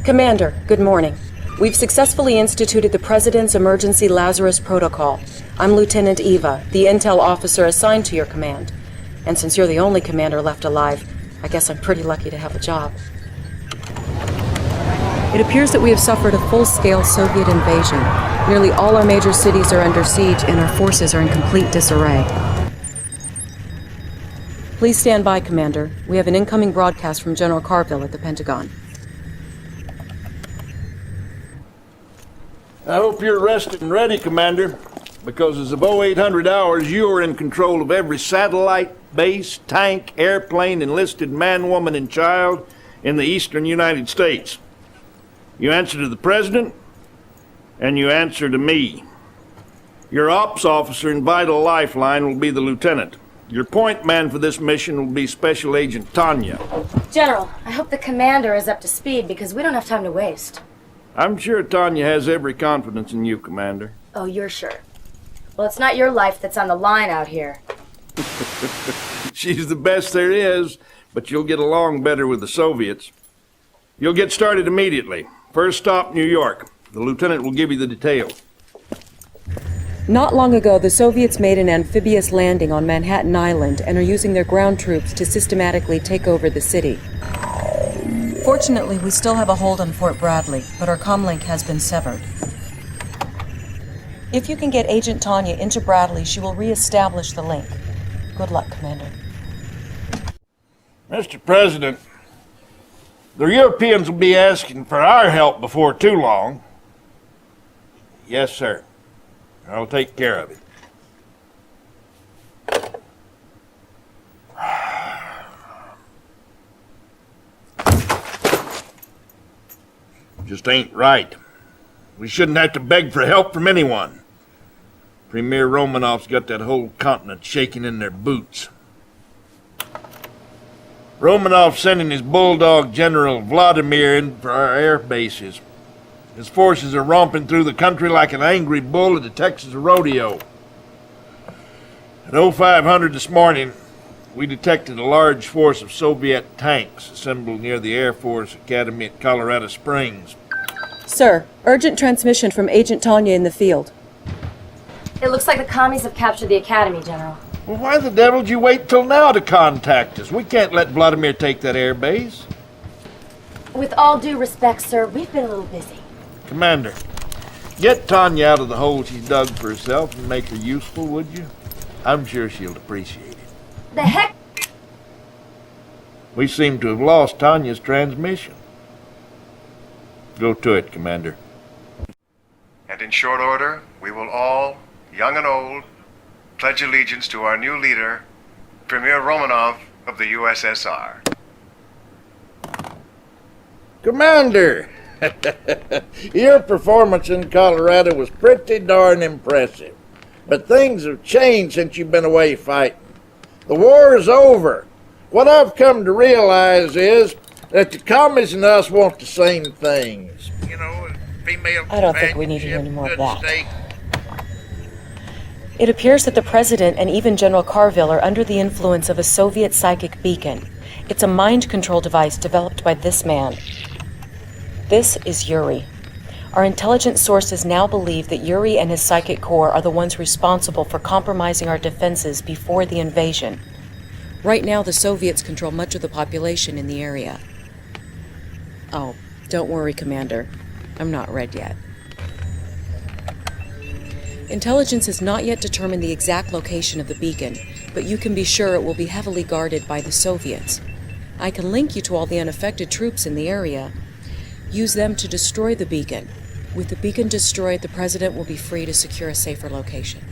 Commander, good morning. We've successfully instituted the President's Emergency Lazarus Protocol. I'm Lieutenant Eva, the intel officer assigned to your command. And since you're the only commander left alive, I guess I'm pretty lucky to have a job. It appears that we have suffered a full-scale Soviet invasion. Nearly all our major cities are under siege, and our forces are in complete disarray. Please stand by, Commander. We have an incoming broadcast from General Carville at the Pentagon. I hope you're rested and ready, Commander, because as of 0800 hours, you are in control of every satellite, base, tank, airplane, enlisted man, woman, and child in the eastern United States. You answer to the President, and you answer to me. Your ops officer and vital lifeline will be the Lieutenant. Your point man for this mission will be Special Agent Tanya. General, I hope the commander is up to speed because we don't have time to waste. I'm sure Tanya has every confidence in you, Commander. Oh, you're sure? Well, it's not your life that's on the line out here. She's the best there is, but you'll get along better with the Soviets. You'll get started immediately. First stop, New York. The lieutenant will give you the details. Not long ago, the Soviets made an amphibious landing on Manhattan Island and are using their ground troops to systematically take over the city. Fortunately, we still have a hold on Fort Bradley, but our comlink has been severed. If you can get Agent Tanya into Bradley, she will re-establish the link. Good luck, Commander. Mr. President, the Europeans will be asking for our help before too long. Yes, sir. I'll take care of it. Just ain't right. We shouldn't have to beg for help from anyone. Premier Romanov's got that whole continent shaking in their boots. Romanov's sending his bulldog General Vladimir in for our air bases. His forces are romping through the country like an angry bull at the Texas rodeo. At 0500 this morning, we detected a large force of Soviet tanks assembled near the Air Force Academy at Colorado Springs. Sir, urgent transmission from Agent Tanya in the field. It looks like the commies have captured the academy, General. Well, why the devil did you wait till now to contact us? We can't let Vladimir take that air base. With all due respect, sir, we've been a little busy. Commander, get Tanya out of the hole she's dug for herself and make her useful, would you? I'm sure she'll appreciate it. The heck? We seem to have lost Tanya's transmission. Go to it, Commander. And in short order, we will all, young and old, pledge allegiance to our new leader, Premier Romanov of the USSR. Commander! Your performance in Colorado was pretty darn impressive. But things have changed since you've been away fighting. The war is over. What I've come to realize is that the commies and us want the same things. You know, female I don't think we need to hear any more of that. steak. It appears that the President and even General Carville are under the influence of a Soviet psychic beacon. It's a mind control device developed by this man. This is Yuri. Our intelligence sources now believe that Yuri and his psychic corps are the ones responsible for compromising our defenses before the invasion. Right now, the Soviets control much of the population in the area. Oh, don't worry, Commander. I'm not red yet. Intelligence has not yet determined the exact location of the beacon, but you can be sure it will be heavily guarded by the Soviets. I can link you to all the unaffected troops in the area. Use them to destroy the beacon. With the beacon destroyed, the President will be free to secure a safer location.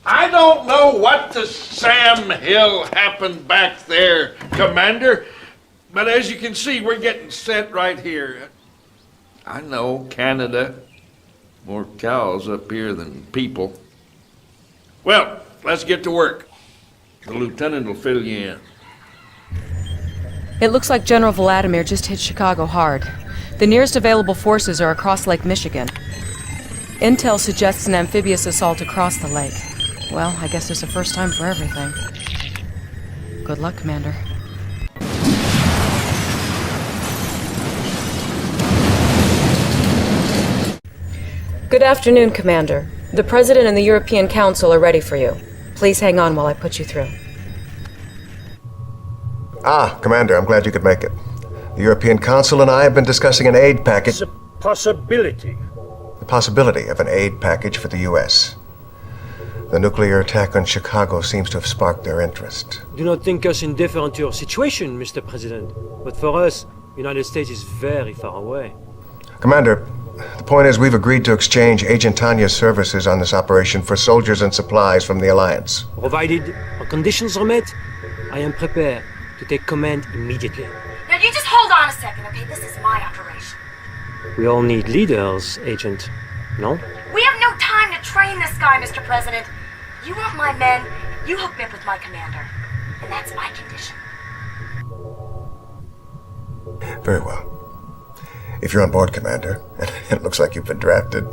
I don't know what to Sam Hill happened back there, Commander, but as you can see, we're getting set right here. I know, Canada. More cows up here than people. Well, let's get to work. The lieutenant will fill you in. It looks like General Vladimir just hit Chicago hard. The nearest available forces are across Lake Michigan. Intel suggests an amphibious assault across the lake. Well, I guess there's a first time for everything. Good luck, Commander. Good afternoon, Commander. The President and the European Council are ready for you. Please hang on while I put you through. Ah, Commander, I'm glad you could make it. The European Council and I have been discussing an aid package. It's a possibility. The possibility of an aid package for the U.S. The nuclear attack on Chicago seems to have sparked their interest. Do not think us indifferent to your situation, Mr. President. But for us, United States is very far away. Commander, the point is we've agreed to exchange Agent Tanya's services on this operation for soldiers and supplies from the Alliance. Provided our conditions are met, I am prepared to take command immediately. Now, you just hold on a second, okay? This is my operation. We all need leaders, Agent. No? We have no time to train this guy, Mr. President. You want my men, you hook me up with my commander. And that's my condition. Very well. If you're on board, Commander, and it looks like you've been drafted,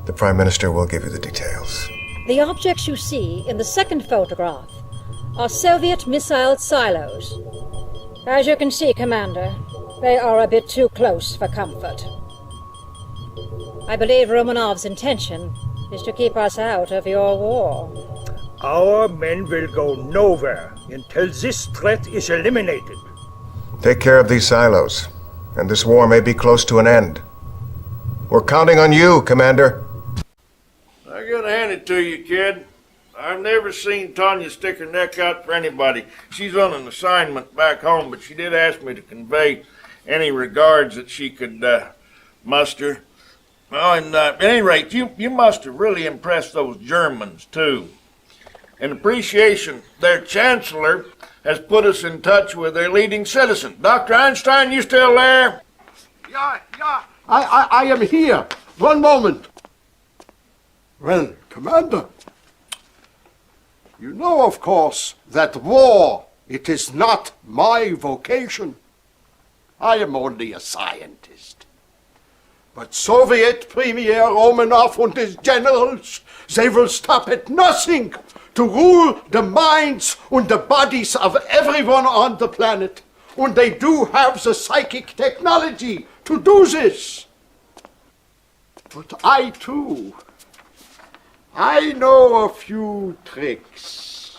the Prime Minister will give you the details. The objects you see in the second photograph are Soviet missile silos. As you can see, Commander, they are a bit too close for comfort. I believe Romanov's intention is to keep us out of your war. Our men will go nowhere until this threat is eliminated. Take care of these silos, and this war may be close to an end. We're counting on you, Commander. I gotta hand it to you, kid. I've never seen Tanya stick her neck out for anybody. She's on an assignment back home, but she did ask me to convey any regards that she could muster. Oh, and at any rate, you must have really impressed those Germans, too. In appreciation, their chancellor has put us in touch with their leading citizen. Dr. Einstein, you still there? Yeah. I am here. One moment. Well, Commander, you know, of course, that war, it is not my vocation. I am only a scientist. But Soviet Premier Romanov and his generals, they will stop at nothing to rule the minds and the bodies of everyone on the planet. And they do have the psychic technology to do this. But I, too, I know a few tricks.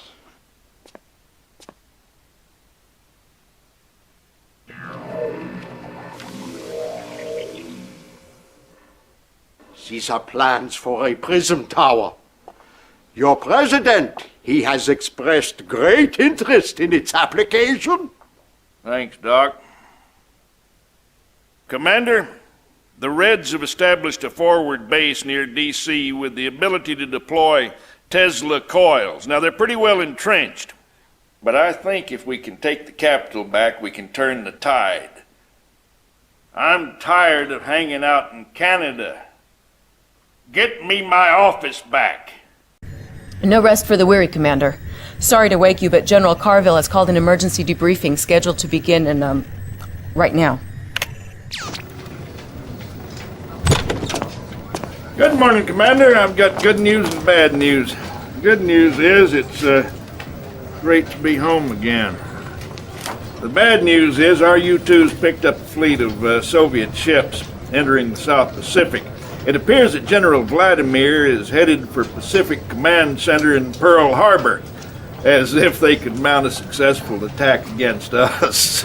These are plans for a prism tower. Your president, he has expressed great interest in its application. Thanks, Doc. Commander, the Reds have established a forward base near D.C. with the ability to deploy Tesla coils. Now, they're pretty well entrenched, but I think if we can take the capital back, we can turn the tide. I'm tired of hanging out in Canada. Get me my office back. No rest for the weary, Commander. Sorry to wake you, but General Carville has called an emergency debriefing scheduled to begin in, right now. Good morning, Commander. I've got good news and bad news. Good news is it's great to be home again. The bad news is our U-2's picked up a fleet of Soviet ships entering the South Pacific. It appears that General Vladimir is headed for Pacific Command Center in Pearl Harbor, as if they could mount a successful attack against us.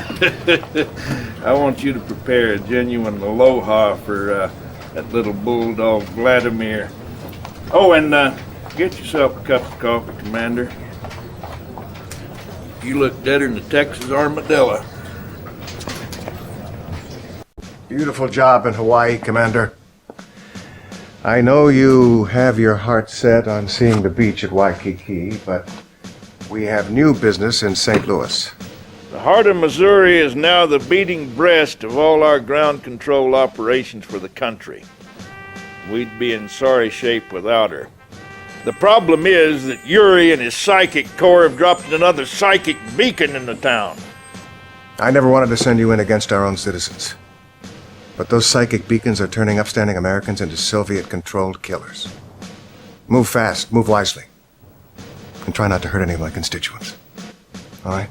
I want you to prepare a genuine aloha for that little bulldog Vladimir. Oh, and get yourself a cup of coffee, Commander. You look deader than the Texas armadillo. Beautiful job in Hawaii, Commander. I know you have your heart set on seeing the beach at Waikiki, but we have new business in St. Louis. The heart of Missouri is now the beating breast of all our ground control operations for the country. We'd be in sorry shape without her. The problem is that Yuri and his psychic corps have dropped another psychic beacon in the town. I never wanted to send you in against our own citizens. But those psychic beacons are turning upstanding Americans into Soviet-controlled killers. Move fast, move wisely, and try not to hurt any of my constituents. All right?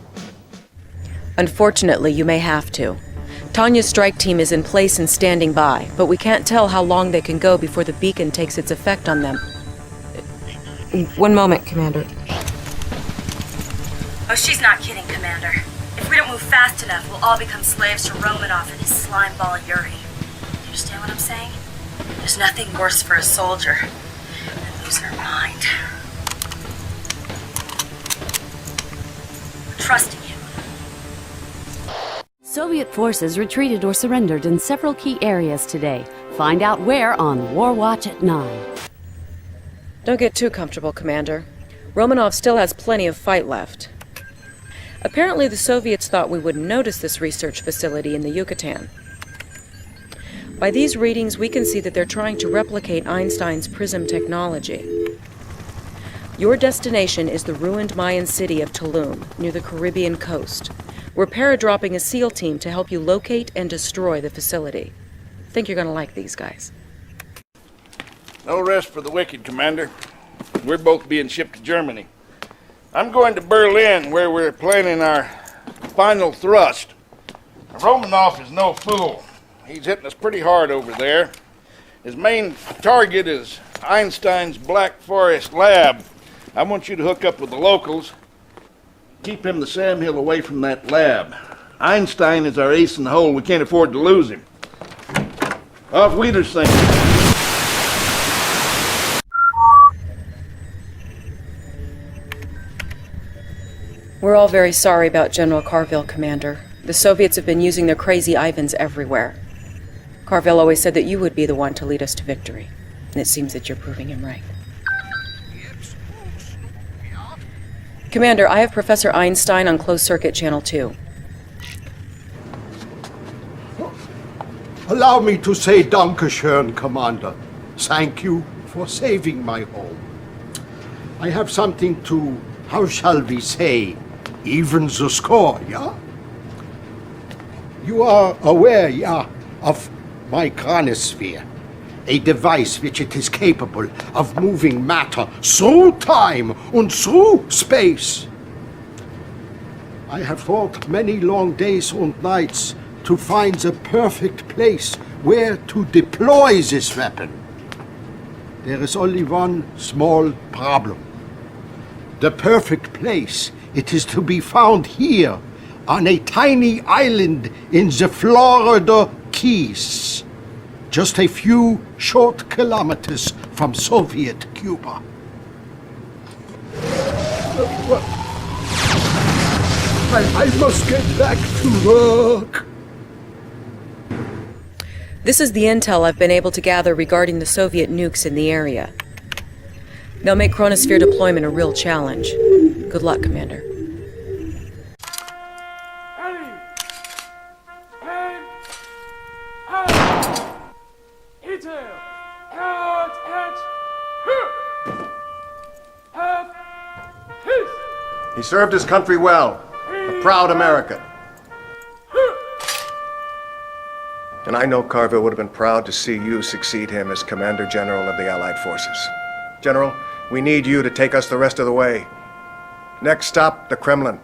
Unfortunately, you may have to. Tanya's strike team is in place and standing by, but we can't tell how long they can go before the beacon takes its effect on them. One moment, Commander. Oh, she's not kidding, Commander. If we don't move fast enough, we'll all become slaves to Romanov and his slimeball Yuri. Do you understand what I'm saying? There's nothing worse for a soldier than losing her mind. We're trusting him. Soviet forces retreated or surrendered in several key areas today. Find out where on War Watch at 9. Don't get too comfortable, Commander. Romanov still has plenty of fight left. Apparently the Soviets thought we wouldn't notice this research facility in the Yucatan. By these readings, we can see that they're trying to replicate Einstein's prism technology. Your destination is the ruined Mayan city of Tulum, near the Caribbean coast. We're paradropping a SEAL team to help you locate and destroy the facility. I think you're gonna like these guys. No rest for the wicked, Commander. We're both being shipped to Germany. I'm going to Berlin, where we're planning our final thrust. Romanov is no fool. He's hitting us pretty hard over there. His main target is Einstein's Black Forest lab. I want you to hook up with the locals. Keep him the Sam Hill away from that lab. Einstein is our ace in the hole. We can't afford to lose him. Auf Wiedersehen. We're all very sorry about General Carville, Commander. The Soviets have been using their crazy Ivans everywhere. Carville always said that you would be the one to lead us to victory, and it seems that you're proving him right. Commander, I have Professor Einstein on closed circuit channel 2. Allow me to say Dankeschön, Commander. Thank you for saving my home. I have something to, how shall we say, even the score, yeah? You are aware, yeah, of my chronosphere, a device which it is capable of moving matter through time and through space. I have thought many long days and nights to find the perfect place where to deploy this weapon. There is only one small problem. The perfect place, it is to be found here, on a tiny island in the Florida Keys, just a few short kilometers from Soviet Cuba. I must get back to work. This is the intel I've been able to gather regarding the Soviet nukes in the area. They'll make chronosphere deployment a real challenge. Good luck, Commander. He served his country well, a proud American. And I know Carville would have been proud to see you succeed him as Commander General of the Allied Forces. General, we need you to take us the rest of the way. Next stop, the Kremlin.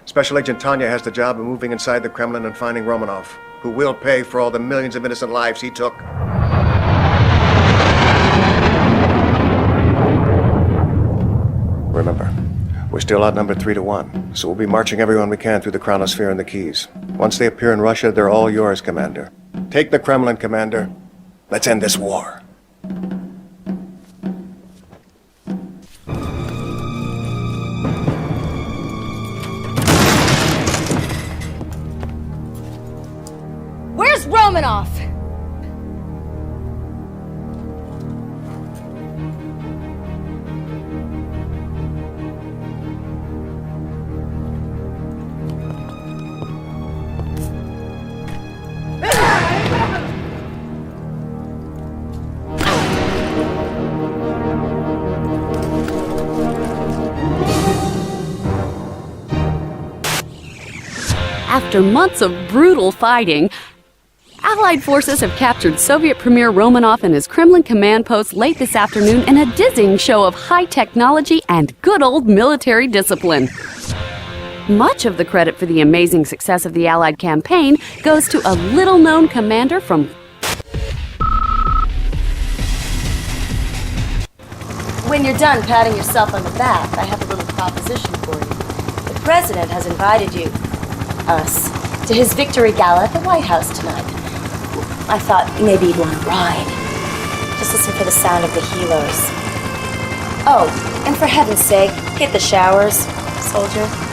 Special Agent Tanya has the job of moving inside the Kremlin and finding Romanov, who will pay for all the millions of innocent lives he took. Remember, we're still outnumbered 3-1, so we'll be marching everyone we can through the chronosphere and the Keys. Once they appear in Russia, they're all yours, Commander. Take the Kremlin, Commander. Let's end this war. Where's Romanov? After months of brutal fighting, Allied forces have captured Soviet Premier Romanov and his Kremlin command post late this afternoon in a dizzying show of high technology and good old military discipline. Much of the credit for the amazing success of the Allied campaign goes to a little-known commander from... When you're done patting yourself on the back, I have a little proposition for you. The President has invited you, us, to his victory gala at the White House tonight. I thought maybe you'd want to ride. Just listen for the sound of the helos. Oh, and for heaven's sake, hit the showers, soldier.